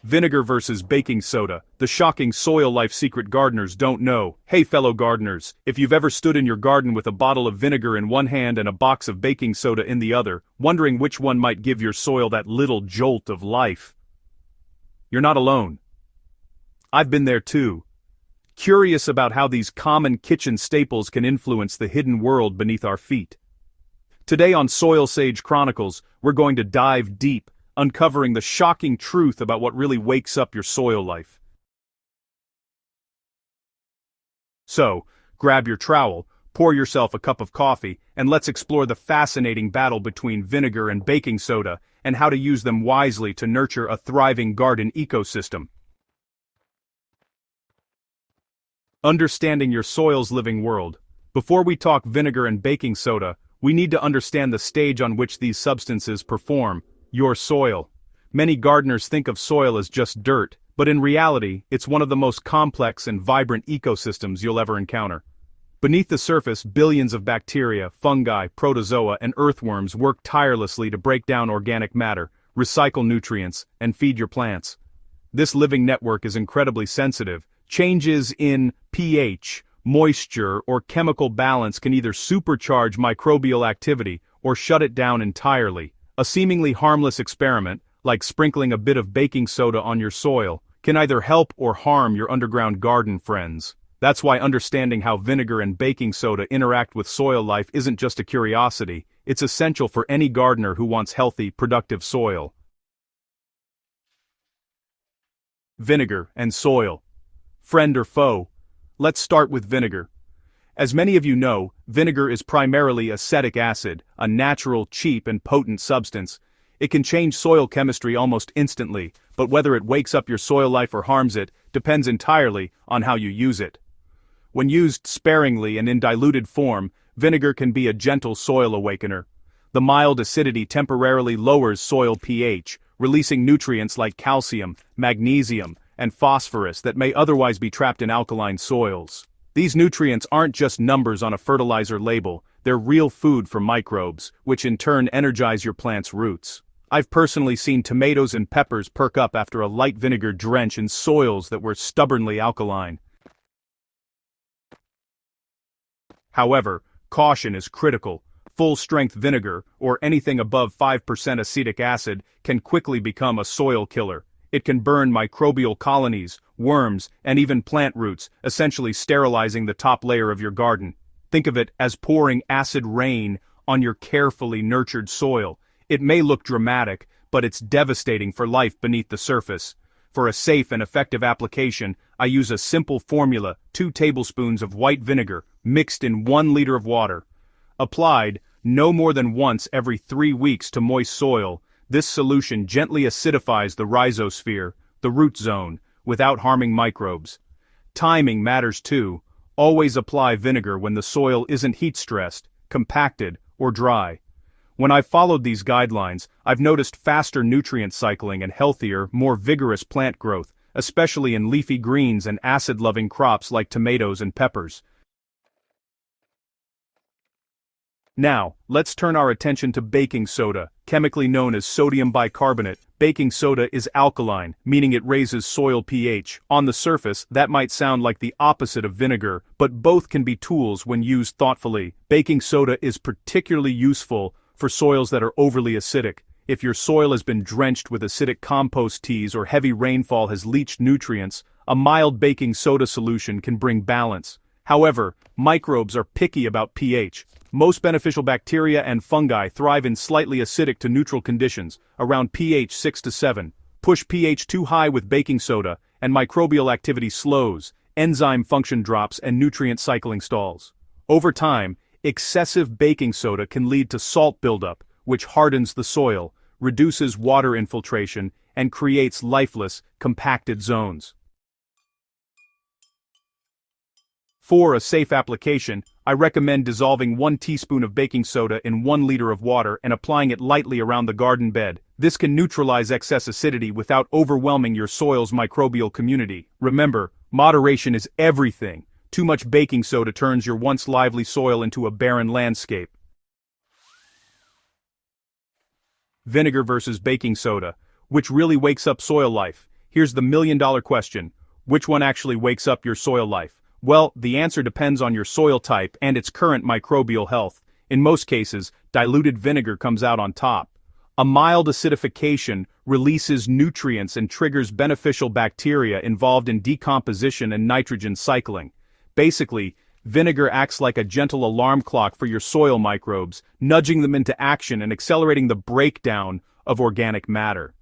Vinegar versus baking soda, the shocking soil life secret gardeners don't know. Hey fellow gardeners, if you've ever stood in your garden with a bottle of vinegar in one hand and a box of baking soda in the other, wondering which one might give your soil that little jolt of life, you're not alone. I've been there too. Curious about how these common kitchen staples can influence the hidden world beneath our feet. Today on Soilsage Chronicles, we're going to dive deep, uncovering the shocking truth about what really wakes up your soil life. So, grab your trowel, pour yourself a cup of coffee, and let's explore the fascinating battle between vinegar and baking soda and how to use them wisely to nurture a thriving garden ecosystem. Understanding your soil's living world. Before we talk vinegar and baking soda, we need to understand the stage on which these substances perform. Your soil. Many gardeners think of soil as just dirt, but in reality, it's one of the most complex and vibrant ecosystems you'll ever encounter. Beneath the surface, billions of bacteria, fungi, protozoa, and earthworms work tirelessly to break down organic matter, recycle nutrients, and feed your plants. This living network is incredibly sensitive. Changes in pH, moisture, or chemical balance can either supercharge microbial activity or shut it down entirely. A seemingly harmless experiment, like sprinkling a bit of baking soda on your soil, can either help or harm your underground garden friends. That's why understanding how vinegar and baking soda interact with soil life isn't just a curiosity, it's essential for any gardener who wants healthy, productive soil. Vinegar and soil. Friend or foe? Let's start with vinegar. As many of you know, vinegar is primarily acetic acid, a natural, cheap, and potent substance. It can change soil chemistry almost instantly, but whether it wakes up your soil life or harms it depends entirely on how you use it. When used sparingly and in diluted form, vinegar can be a gentle soil awakener. The mild acidity temporarily lowers soil pH, releasing nutrients like calcium, magnesium, and phosphorus that may otherwise be trapped in alkaline soils. These nutrients aren't just numbers on a fertilizer label, they're real food for microbes, which in turn energize your plant's roots. I've personally seen tomatoes and peppers perk up after a light vinegar drench in soils that were stubbornly alkaline. However, caution is critical. Full-strength vinegar, or anything above 5% acetic acid, can quickly become a soil killer. It can burn microbial colonies, worms, and even plant roots, essentially sterilizing the top layer of your garden. Think of it as pouring acid rain on your carefully nurtured soil. It may look dramatic, but it's devastating for life beneath the surface. For a safe and effective application, I use a simple formula: 2 tablespoons of white vinegar mixed in 1 liter of water. Applied no more than once every 3 weeks to moist soil, this solution gently acidifies the rhizosphere, the root zone, without harming microbes. Timing matters too. Always apply vinegar when the soil isn't heat-stressed, compacted, or dry. When I've followed these guidelines, I've noticed faster nutrient cycling and healthier, more vigorous plant growth, especially in leafy greens and acid-loving crops like tomatoes and peppers. Now, let's turn our attention to baking soda, chemically known as sodium bicarbonate. Baking soda is alkaline, meaning it raises soil pH. On the surface, that might sound like the opposite of vinegar, but both can be tools when used thoughtfully. Baking soda is particularly useful for soils that are overly acidic. If your soil has been drenched with acidic compost teas or heavy rainfall has leached nutrients, a mild baking soda solution can bring balance. However, microbes are picky about pH. Most beneficial bacteria and fungi thrive in slightly acidic to neutral conditions, around pH 6 to 7. Push pH too high with baking soda, and microbial activity slows, enzyme function drops, and nutrient cycling stalls. Over time, excessive baking soda can lead to salt buildup, which hardens the soil, reduces water infiltration, and creates lifeless, compacted zones. For a safe application, I recommend dissolving 1 teaspoon of baking soda in 1 liter of water and applying it lightly around the garden bed. This can neutralize excess acidity without overwhelming your soil's microbial community. Remember, moderation is everything. Too much baking soda turns your once lively soil into a barren landscape. Vinegar versus baking soda. Which really wakes up soil life? Here's the million-dollar question. Which one actually wakes up your soil life? Well, the answer depends on your soil type and its current microbial health. In most cases, diluted vinegar comes out on top. A mild acidification releases nutrients and triggers beneficial bacteria involved in decomposition and nitrogen cycling. Basically, vinegar acts like a gentle alarm clock for your soil microbes, nudging them into action and accelerating the breakdown of organic matter.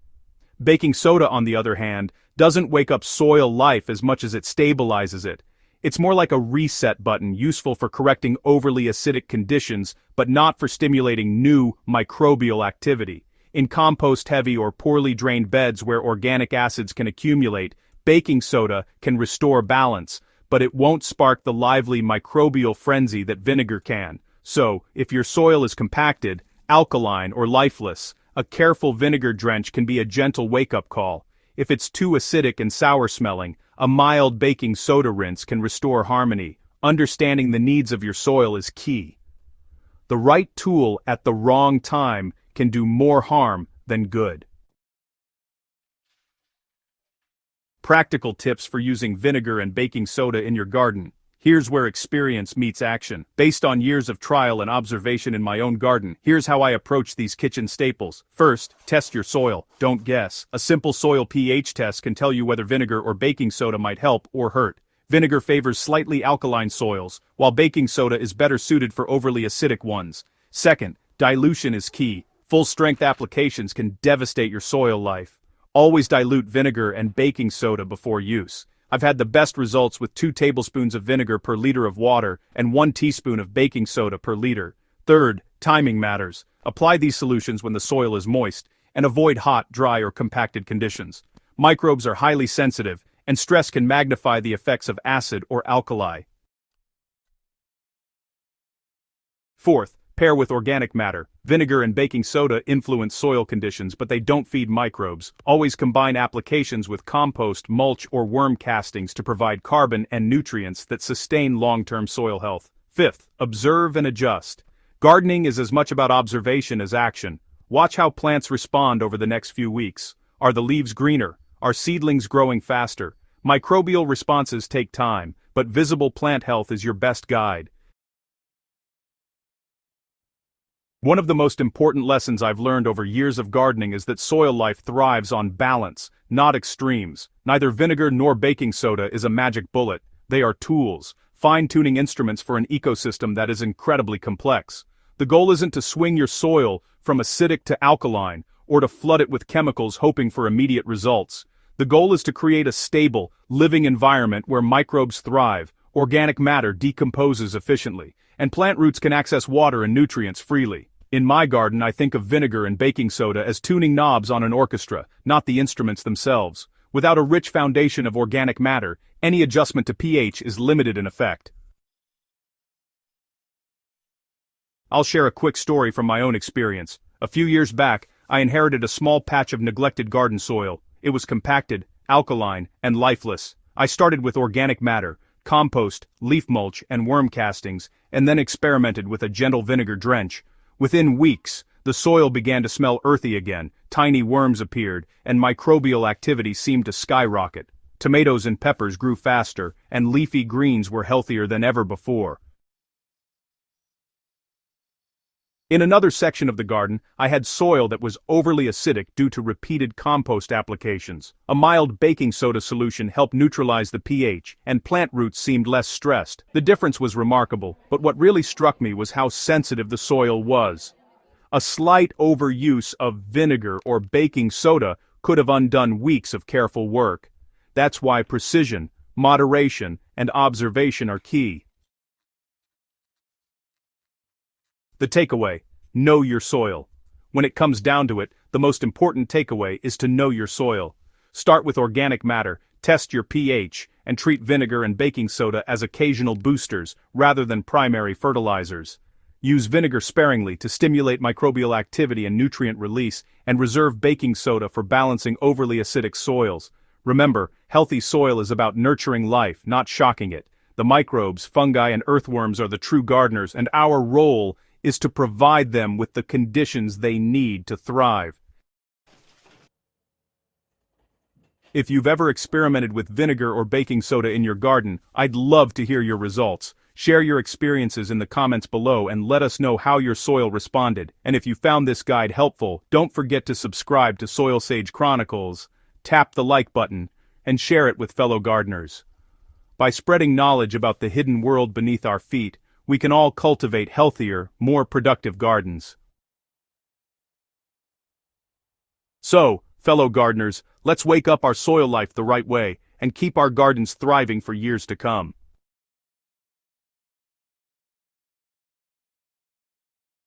Baking soda, on the other hand, doesn't wake up soil life as much as it stabilizes it. It's more like a reset button, useful for correcting overly acidic conditions, but not for stimulating new microbial activity. In compost-heavy or poorly drained beds where organic acids can accumulate, baking soda can restore balance, but it won't spark the lively microbial frenzy that vinegar can. So, if your soil is compacted, alkaline, or lifeless, a careful vinegar drench can be a gentle wake-up call. If it's too acidic and sour-smelling, a mild baking soda rinse can restore harmony. Understanding the needs of your soil is key. The right tool at the wrong time can do more harm than good. Practical tips for using vinegar and baking soda in your garden. Here's where experience meets action. Based on years of trial and observation in my own garden, here's how I approach these kitchen staples. First, test your soil. Don't guess. A simple soil pH test can tell you whether vinegar or baking soda might help or hurt. Vinegar favors slightly alkaline soils, while baking soda is better suited for overly acidic ones. Second, dilution is key. Full-strength applications can devastate your soil life. Always dilute vinegar and baking soda before use. I've had the best results with 2 tablespoons of vinegar per liter of water and 1 teaspoon of baking soda per liter. Third, timing matters. Apply these solutions when the soil is moist, and avoid hot, dry, or compacted conditions. Microbes are highly sensitive, and stress can magnify the effects of acid or alkali. Fourth, pair with organic matter. Vinegar and baking soda influence soil conditions, but they don't feed microbes. Always combine applications with compost, mulch, or worm castings to provide carbon and nutrients that sustain long-term soil health. Fifth, observe and adjust. Gardening is as much about observation as action. Watch how plants respond over the next few weeks. Are the leaves greener? Are seedlings growing faster? Microbial responses take time, but visible plant health is your best guide. One of the most important lessons I've learned over years of gardening is that soil life thrives on balance, not extremes. Neither vinegar nor baking soda is a magic bullet. They are tools, fine-tuning instruments for an ecosystem that is incredibly complex. The goal isn't to swing your soil from acidic to alkaline, or to flood it with chemicals hoping for immediate results. The goal is to create a stable, living environment where microbes thrive, organic matter decomposes efficiently, and plant roots can access water and nutrients freely. In my garden, I think of vinegar and baking soda as tuning knobs on an orchestra, not the instruments themselves. Without a rich foundation of organic matter, any adjustment to pH is limited in effect. I'll share a quick story from my own experience. A few years back, I inherited a small patch of neglected garden soil. It was compacted, alkaline, and lifeless. I started with organic matter, compost, leaf mulch, and worm castings, and then experimented with a gentle vinegar drench. Within weeks, the soil began to smell earthy again, tiny worms appeared, and microbial activity seemed to skyrocket. Tomatoes and peppers grew faster, and leafy greens were healthier than ever before. In another section of the garden, I had soil that was overly acidic due to repeated compost applications. A mild baking soda solution helped neutralize the pH, and plant roots seemed less stressed. The difference was remarkable, but what really struck me was how sensitive the soil was. A slight overuse of vinegar or baking soda could have undone weeks of careful work. That's why precision, moderation, and observation are key. The takeaway: know your soil. When it comes down to it, the most important takeaway is to know your soil. Start with organic matter, test your pH, and treat vinegar and baking soda as occasional boosters rather than primary fertilizers. Use vinegar sparingly to stimulate microbial activity and nutrient release, and reserve baking soda for balancing overly acidic soils. Remember, healthy soil is about nurturing life, not shocking it. The microbes, fungi, and earthworms are the true gardeners, and our role is to provide them with the conditions they need to thrive. If you've ever experimented with vinegar or baking soda in your garden, I'd love to hear your results. Share your experiences in the comments below and let us know how your soil responded. And if you found this guide helpful, don't forget to subscribe to Soilsage Chronicles, tap the like button, and share it with fellow gardeners. By spreading knowledge about the hidden world beneath our feet, we can all cultivate healthier, more productive gardens. So, fellow gardeners, let's wake up our soil life the right way and keep our gardens thriving for years to come.